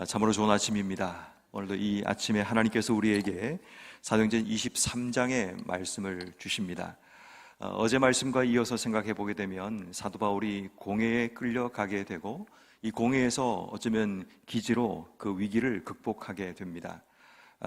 참으로 좋은 아침입니다. 오늘도 이 아침에 하나님께서 우리에게 사도행전 23장의 말씀을 주십니다. 어제 말씀과 이어서 생각해 보게 되면 사도 바울이 공회에 끌려가게 되고 이 공회에서 어쩌면 기지로 그 위기를 극복하게 됩니다.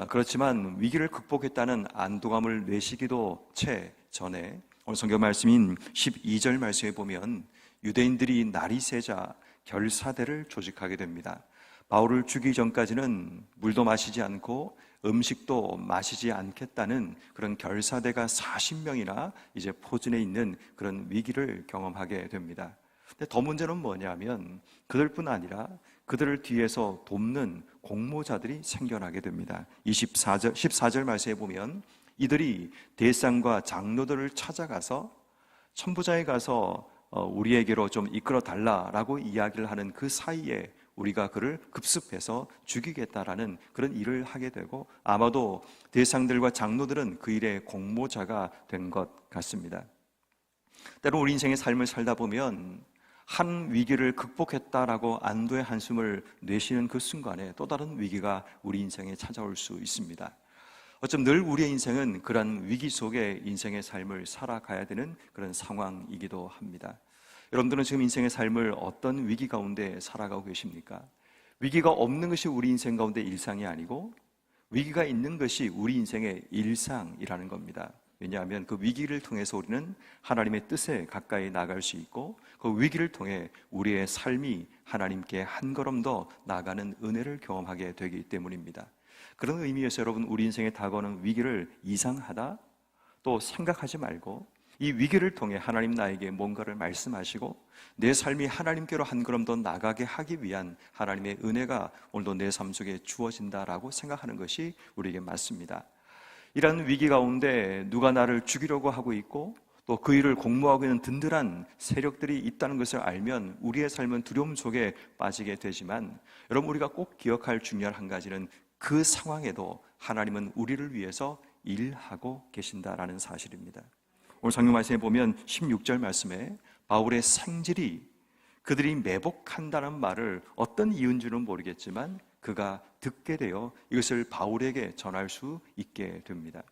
그렇지만 위기를 극복했다는 안도감을 내쉬기도 채 전에 오늘 성경 말씀인 12절 말씀에 보면 유대인들이 날이 새자 결사대를 조직하게 됩니다. 바울을 죽이기 전까지는 물도 마시지 않고 음식도 마시지 않겠다는 그런 결사대가 40명이나 이제 포진해 있는 그런 위기를 경험하게 됩니다. 근데 더 문제는 뭐냐면 그들뿐 아니라 그들을 뒤에서 돕는 공모자들이 생겨나게 됩니다. 14절 말씀에 보면 이들이 대상과 장로들을 찾아가서 천부장에 가서 우리에게로 좀 이끌어 달라라고 이야기를 하는 그 사이에 우리가 그를 급습해서 죽이겠다라는 그런 일을 하게 되고 아마도 대상들과 장로들은 그 일의 공모자가 된 것 같습니다. 때로 우리 인생의 삶을 살다 보면 한 위기를 극복했다라고 안도의 한숨을 내쉬는 그 순간에 또 다른 위기가 우리 인생에 찾아올 수 있습니다. 어쩜 늘 우리의 인생은 그런 위기 속에 인생의 삶을 살아가야 되는 그런 상황이기도 합니다. 여러분들은 지금 인생의 삶을 어떤 위기 가운데 살아가고 계십니까? 위기가 없는 것이 우리 인생 가운데 일상이 아니고 위기가 있는 것이 우리 인생의 일상이라는 겁니다. 왜냐하면 그 위기를 통해서 우리는 하나님의 뜻에 가까이 나갈 수 있고 그 위기를 통해 우리의 삶이 하나님께 한 걸음 더 나아가는 은혜를 경험하게 되기 때문입니다. 그런 의미에서 여러분, 우리 인생에 다가오는 위기를 이상하다 또 생각하지 말고 이 위기를 통해 하나님 나에게 뭔가를 말씀하시고 내 삶이 하나님께로 한 걸음 더 나가게 하기 위한 하나님의 은혜가 오늘도 내 삶 속에 주어진다라고 생각하는 것이 우리에게 맞습니다. 이런 위기 가운데 누가 나를 죽이려고 하고 있고 또 그 일을 공모하고 있는 든든한 세력들이 있다는 것을 알면 우리의 삶은 두려움 속에 빠지게 되지만 여러분, 우리가 꼭 기억할 중요한 한 가지는 그 상황에도 하나님은 우리를 위해서 일하고 계신다라는 사실입니다. 오늘 성경 말씀에 보면 16절 말씀에 바울의 생질이 그들이 매복한다는 말을 어떤 이유인지는 모르겠지만 그가 듣게 되어 이것을 바울에게 전할 수 있게 됩니다.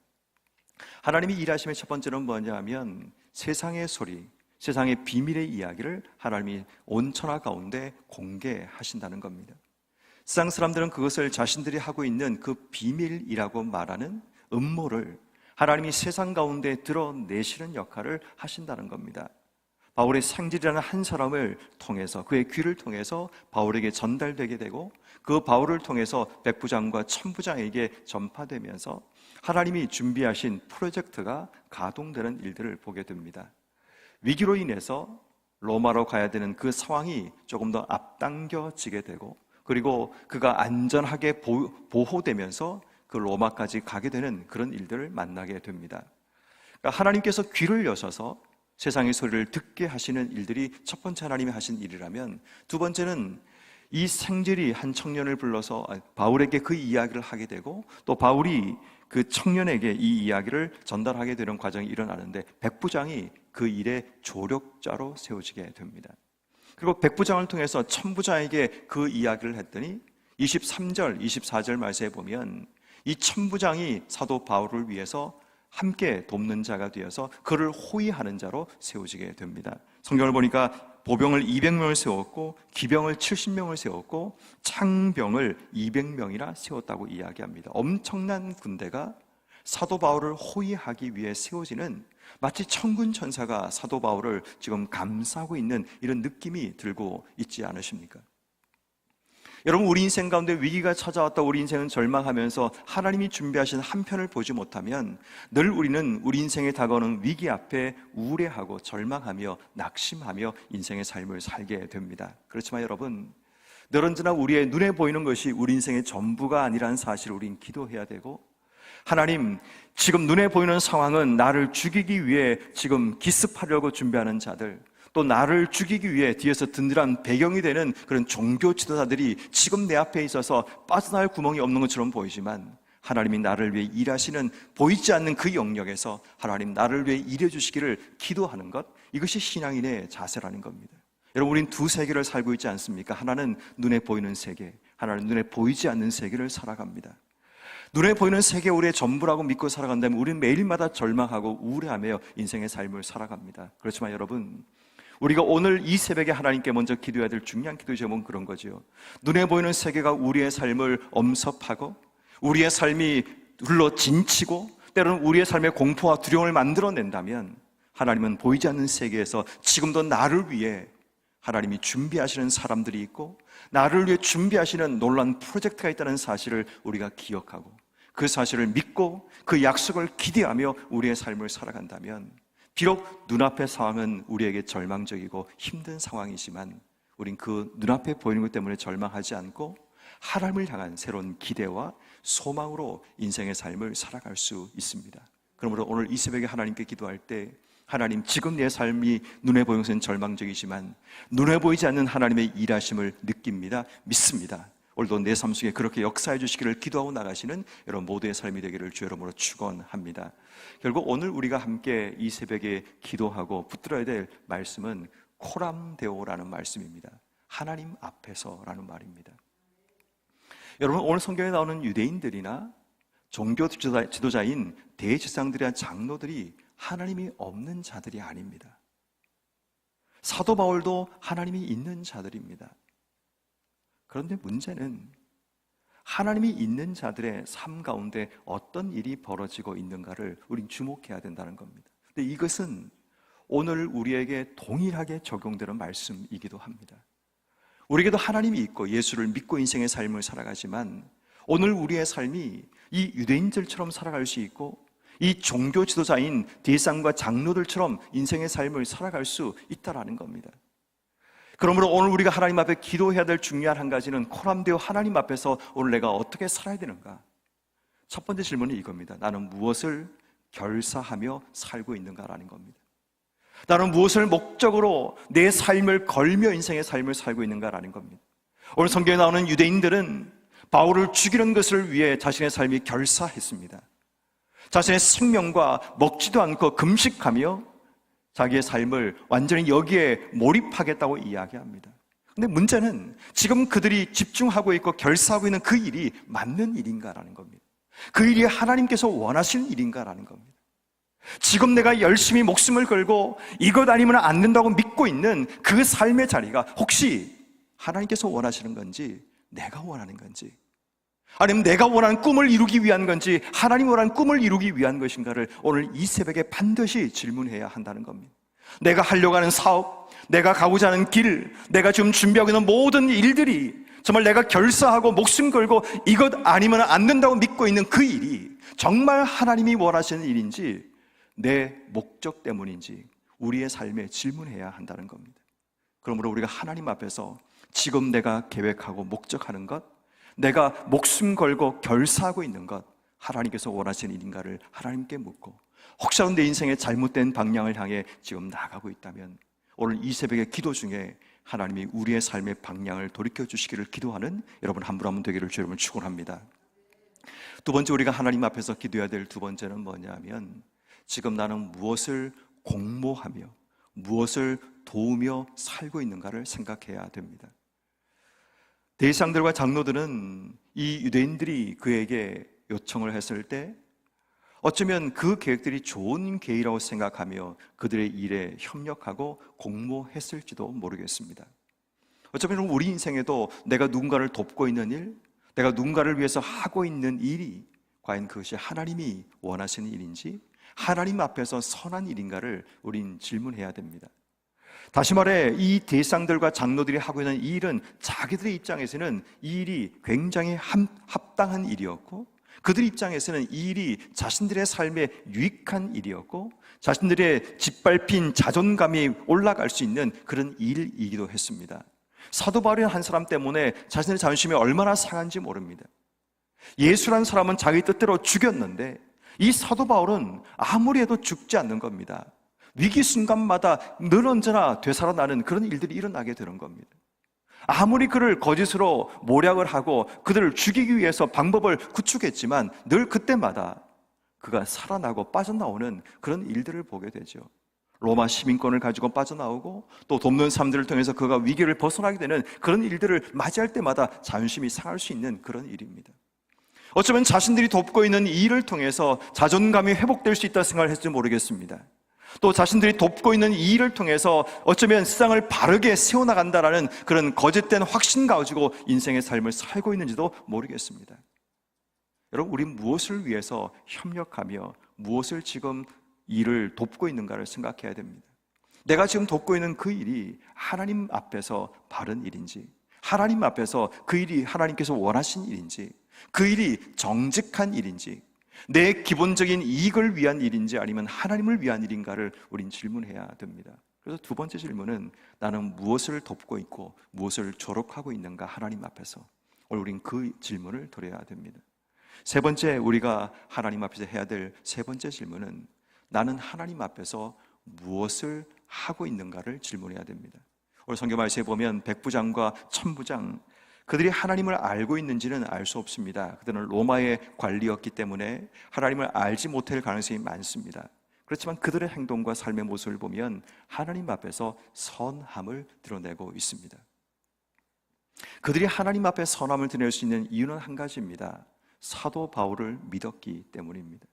하나님이 일하심의 첫 번째는 뭐냐 하면 세상의 소리, 세상의 비밀의 이야기를 하나님이 온 천하 가운데 공개하신다는 겁니다. 세상 사람들은 그것을 자신들이 하고 있는 그 비밀이라고 말하는 음모를 하나님이 세상 가운데 드러내시는 역할을 하신다는 겁니다. 바울의 생질이라는 한 사람을 통해서 그의 귀를 통해서 바울에게 전달되게 되고 그 바울을 통해서 백부장과 천부장에게 전파되면서 하나님이 준비하신 프로젝트가 가동되는 일들을 보게 됩니다. 위기로 인해서 로마로 가야 되는 그 상황이 조금 더 앞당겨지게 되고 그리고 그가 안전하게 보호되면서 그 로마까지 가게 되는 그런 일들을 만나게 됩니다. 그러니까 하나님께서 귀를 여셔서 세상의 소리를 듣게 하시는 일들이 첫 번째 하나님이 하신 일이라면 두 번째는 이 생질이 한 청년을 불러서 바울에게 그 이야기를 하게 되고 또 바울이 그 청년에게 이 이야기를 전달하게 되는 과정이 일어나는데 백부장이 그 일의 조력자로 세워지게 됩니다. 그리고 백부장을 통해서 천부장에게 그 이야기를 했더니 23절, 24절 말씀에 보면 이 천부장이 사도 바울을 위해서 함께 돕는 자가 되어서 그를 호위하는 자로 세워지게 됩니다. 성경을 보니까 보병을 200명을 세웠고 기병을 70명을 세웠고 창병을 200명이나 세웠다고 이야기합니다. 엄청난 군대가 사도 바울을 호위하기 위해 세워지는 마치 천군 천사가 사도 바울을 지금 감싸고 있는 이런 느낌이 들고 있지 않으십니까? 여러분, 우리 인생 가운데 위기가 찾아왔다 우리 인생은 절망하면서 하나님이 준비하신 한 편을 보지 못하면 늘 우리는 우리 인생에 다가오는 위기 앞에 우울해하고 절망하며 낙심하며 인생의 삶을 살게 됩니다. 그렇지만 여러분, 늘 언제나 우리의 눈에 보이는 것이 우리 인생의 전부가 아니라는 사실을 우린 기도해야 되고 하나님, 지금 눈에 보이는 상황은 나를 죽이기 위해 지금 기습하려고 준비하는 자들 또 나를 죽이기 위해 뒤에서 든든한 배경이 되는 그런 종교 지도자들이 지금 내 앞에 있어서 빠져나갈 구멍이 없는 것처럼 보이지만 하나님이 나를 위해 일하시는 보이지 않는 그 영역에서 하나님 나를 위해 일해 주시기를 기도하는 것, 이것이 신앙인의 자세라는 겁니다. 여러분, 우린 두 세계를 살고 있지 않습니까? 하나는 눈에 보이는 세계, 하나는 눈에 보이지 않는 세계를 살아갑니다. 눈에 보이는 세계 우리의 전부라고 믿고 살아간다면 우리는 매일마다 절망하고 우울해하며 인생의 삶을 살아갑니다. 그렇지만 여러분, 우리가 오늘 이 새벽에 하나님께 먼저 기도해야 될 중요한 기도 제목은 그런 거죠. 눈에 보이는 세계가 우리의 삶을 엄습하고 우리의 삶이 둘러 진치고 때로는 우리의 삶의 공포와 두려움을 만들어낸다면 하나님은 보이지 않는 세계에서 지금도 나를 위해 하나님이 준비하시는 사람들이 있고 나를 위해 준비하시는 놀라운 프로젝트가 있다는 사실을 우리가 기억하고 그 사실을 믿고 그 약속을 기대하며 우리의 삶을 살아간다면 비록 눈앞의 상황은 우리에게 절망적이고 힘든 상황이지만 우린 그 눈앞에 보이는 것 때문에 절망하지 않고 하나님을 향한 새로운 기대와 소망으로 인생의 삶을 살아갈 수 있습니다. 그러므로 오늘 이 새벽에 하나님께 기도할 때 하나님, 지금 내 삶이 눈에 보이는 것은 절망적이지만 눈에 보이지 않는 하나님의 일하심을 느낍니다. 믿습니다. 오늘도 내 삶 속에 그렇게 역사해 주시기를 기도하고 나가시는 여러분 모두의 삶이 되기를 주 여러분으로 축원합니다. 결국 오늘 우리가 함께 이 새벽에 기도하고 붙들어야 될 말씀은 코람데오라는 말씀입니다. 하나님 앞에서라는 말입니다. 여러분, 오늘 성경에 나오는 유대인들이나 종교 지도자인 대제사장들이나 장로들이 하나님이 없는 자들이 아닙니다. 사도 바울도 하나님이 있는 자들입니다. 그런데 문제는 하나님이 있는 자들의 삶 가운데 어떤 일이 벌어지고 있는가를 우린 주목해야 된다는 겁니다. 근데 이것은 오늘 우리에게 동일하게 적용되는 말씀이기도 합니다. 우리에게도 하나님이 있고 예수를 믿고 인생의 삶을 살아가지만 오늘 우리의 삶이 이 유대인들처럼 살아갈 수 있고 이 종교 지도자인 대제사장과 장로들처럼 인생의 삶을 살아갈 수 있다라는 겁니다. 그러므로 오늘 우리가 하나님 앞에 기도해야 될 중요한 한 가지는 코람데오 하나님 앞에서 오늘 내가 어떻게 살아야 되는가? 첫 번째 질문이 이겁니다. 나는 무엇을 결사하며 살고 있는가라는 겁니다. 나는 무엇을 목적으로 내 삶을 걸며 인생의 삶을 살고 있는가라는 겁니다. 오늘 성경에 나오는 유대인들은 바울을 죽이는 것을 위해 자신의 삶이 결사했습니다. 자신의 생명과 먹지도 않고 금식하며 자기의 삶을 완전히 여기에 몰입하겠다고 이야기합니다. 근데 문제는 지금 그들이 집중하고 있고 결사하고 있는 그 일이 맞는 일인가라는 겁니다. 그 일이 하나님께서 원하시는 일인가라는 겁니다. 지금 내가 열심히 목숨을 걸고 이것 아니면 안 된다고 믿고 있는 그 삶의 자리가 혹시 하나님께서 원하시는 건지 내가 원하는 건지 아니면 내가 원하는 꿈을 이루기 위한 건지 하나님 원하는 꿈을 이루기 위한 것인가를 오늘 이 새벽에 반드시 질문해야 한다는 겁니다. 내가 하려고 하는 사업, 내가 가고자 하는 길, 내가 지금 준비하고 있는 모든 일들이 정말 내가 결사하고 목숨 걸고 이것 아니면 안 된다고 믿고 있는 그 일이 정말 하나님이 원하시는 일인지 내 목적 때문인지 우리의 삶에 질문해야 한다는 겁니다. 그러므로 우리가 하나님 앞에서 지금 내가 계획하고 목적하는 것, 내가 목숨 걸고 결사하고 있는 것 하나님께서 원하시는 일인가를 하나님께 묻고 혹시라도 내 인생의 잘못된 방향을 향해 지금 나가고 있다면 오늘 이 새벽의 기도 중에 하나님이 우리의 삶의 방향을 돌이켜주시기를 기도하는 여러분 한 분 한 분 되기를 주 여러분 축원합니다. 두 번째 우리가 하나님 앞에서 기도해야 될 두 번째는 뭐냐면 지금 나는 무엇을 공모하며 무엇을 도우며 살고 있는가를 생각해야 됩니다. 대제사장들과 장로들은 이 유대인들이 그에게 요청을 했을 때 어쩌면 그 계획들이 좋은 계획이라고 생각하며 그들의 일에 협력하고 공모했을지도 모르겠습니다. 어쩌면 우리 인생에도 내가 누군가를 돕고 있는 일, 내가 누군가를 위해서 하고 있는 일이 과연 그것이 하나님이 원하시는 일인지 하나님 앞에서 선한 일인가를 우린 질문해야 됩니다. 다시 말해 이 대제사장들과 장로들이 하고 있는 이 일은 자기들의 입장에서는 이 일이 굉장히 합당한 일이었고 그들 입장에서는 이 일이 자신들의 삶에 유익한 일이었고 자신들의 짓밟힌 자존감이 올라갈 수 있는 그런 일이기도 했습니다. 사도 바울이라는 한 사람 때문에 자신의 자존심이 얼마나 상한지 모릅니다. 예수라는 사람은 자기 뜻대로 죽였는데 이 사도 바울은 아무리 해도 죽지 않는 겁니다. 위기 순간마다 늘 언제나 되살아나는 그런 일들이 일어나게 되는 겁니다. 아무리 그를 거짓으로 모략을 하고 그들을 죽이기 위해서 방법을 구축했지만 늘 그때마다 그가 살아나고 빠져나오는 그런 일들을 보게 되죠. 로마 시민권을 가지고 빠져나오고 또 돕는 사람들을 통해서 그가 위기를 벗어나게 되는 그런 일들을 맞이할 때마다 자존심이 상할 수 있는 그런 일입니다. 어쩌면 자신들이 돕고 있는 이 일을 통해서 자존감이 회복될 수 있다 생각을 했을지 모르겠습니다. 또 자신들이 돕고 있는 이 일을 통해서 어쩌면 세상을 바르게 세워나간다라는 그런 거짓된 확신 가지고 인생의 삶을 살고 있는지도 모르겠습니다. 여러분, 우리 무엇을 위해서 협력하며 무엇을 지금 일을 돕고 있는가를 생각해야 됩니다. 내가 지금 돕고 있는 그 일이 하나님 앞에서 바른 일인지, 하나님 앞에서 그 일이 하나님께서 원하신 일인지, 그 일이 정직한 일인지, 내 기본적인 이익을 위한 일인지 아니면 하나님을 위한 일인가를 우린 질문해야 됩니다. 그래서 두 번째 질문은 나는 무엇을 돕고 있고 무엇을 조력하고 있는가 하나님 앞에서. 오늘 우린 그 질문을 드려야 됩니다. 세 번째, 우리가 하나님 앞에서 해야 될 세 번째 질문은 나는 하나님 앞에서 무엇을 하고 있는가를 질문해야 됩니다. 오늘 성경 말씀에 보면 백부장과 천부장, 그들이 하나님을 알고 있는지는 알 수 없습니다. 그들은 로마의 관리였기 때문에 하나님을 알지 못할 가능성이 많습니다. 그렇지만 그들의 행동과 삶의 모습을 보면 하나님 앞에서 선함을 드러내고 있습니다. 그들이 하나님 앞에 선함을 드러낼 수 있는 이유는 한 가지입니다. 사도 바울을 믿었기 때문입니다.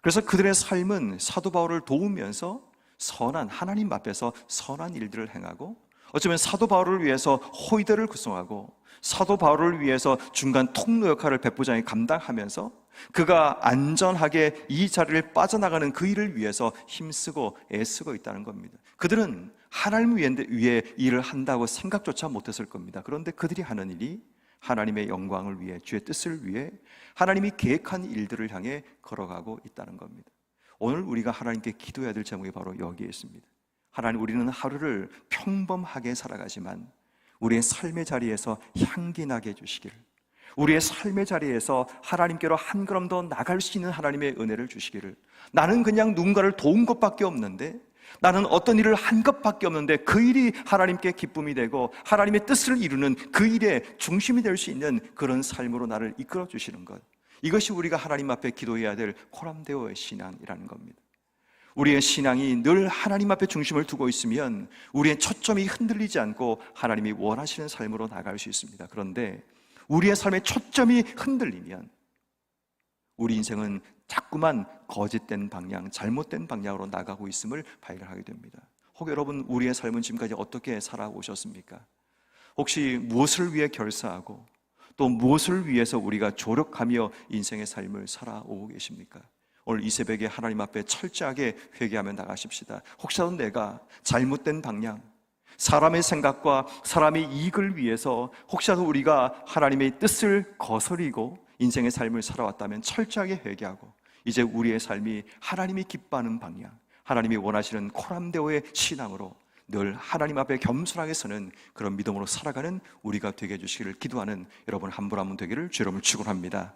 그래서 그들의 삶은 사도 바울을 도우면서 선한, 하나님 앞에서 선한 일들을 행하고, 어쩌면 사도 바울을 위해서 호위대를 구성하고 사도 바울을 위해서 중간 통로 역할을 백부장이 감당하면서 그가 안전하게 이 자리를 빠져나가는 그 일을 위해서 힘쓰고 애쓰고 있다는 겁니다. 그들은 하나님을 위해 일을 한다고 생각조차 못했을 겁니다. 그런데 그들이 하는 일이 하나님의 영광을 위해, 주의 뜻을 위해 하나님이 계획한 일들을 향해 걸어가고 있다는 겁니다. 오늘 우리가 하나님께 기도해야 될 제목이 바로 여기에 있습니다. 하나님, 우리는 하루를 평범하게 살아가지만 우리의 삶의 자리에서 향기 나게 해주시기를, 우리의 삶의 자리에서 하나님께로 한 걸음 더 나갈 수 있는 하나님의 은혜를 주시기를, 나는 그냥 누군가를 도운 것밖에 없는데, 나는 어떤 일을 한 것밖에 없는데 그 일이 하나님께 기쁨이 되고 하나님의 뜻을 이루는 그 일의 중심이 될 수 있는 그런 삶으로 나를 이끌어 주시는 것, 이것이 우리가 하나님 앞에 기도해야 될 코람데오의 신앙이라는 겁니다. 우리의 신앙이 늘 하나님 앞에 중심을 두고 있으면 우리의 초점이 흔들리지 않고 하나님이 원하시는 삶으로 나갈 수 있습니다. 그런데 우리의 삶의 초점이 흔들리면 우리 인생은 자꾸만 거짓된 방향, 잘못된 방향으로 나가고 있음을 발견하게 됩니다. 혹 여러분, 우리의 삶은 지금까지 어떻게 살아오셨습니까? 혹시 무엇을 위해 결사하고 또 무엇을 위해서 우리가 조력하며 인생의 삶을 살아오고 계십니까? 오늘 이 새벽에 하나님 앞에 철저하게 회개하며 나가십시다. 혹시라도 내가 잘못된 방향, 사람의 생각과 사람의 이익을 위해서 혹시라도 우리가 하나님의 뜻을 거스리고 인생의 삶을 살아왔다면 철저하게 회개하고 이제 우리의 삶이 하나님이 기뻐하는 방향, 하나님이 원하시는 코람데오의 신앙으로 늘 하나님 앞에 겸손하게 서는 그런 믿음으로 살아가는 우리가 되게 해주시기를 기도하는 여러분 한 분 한 분 되기를 주의 이름으로 축원합니다.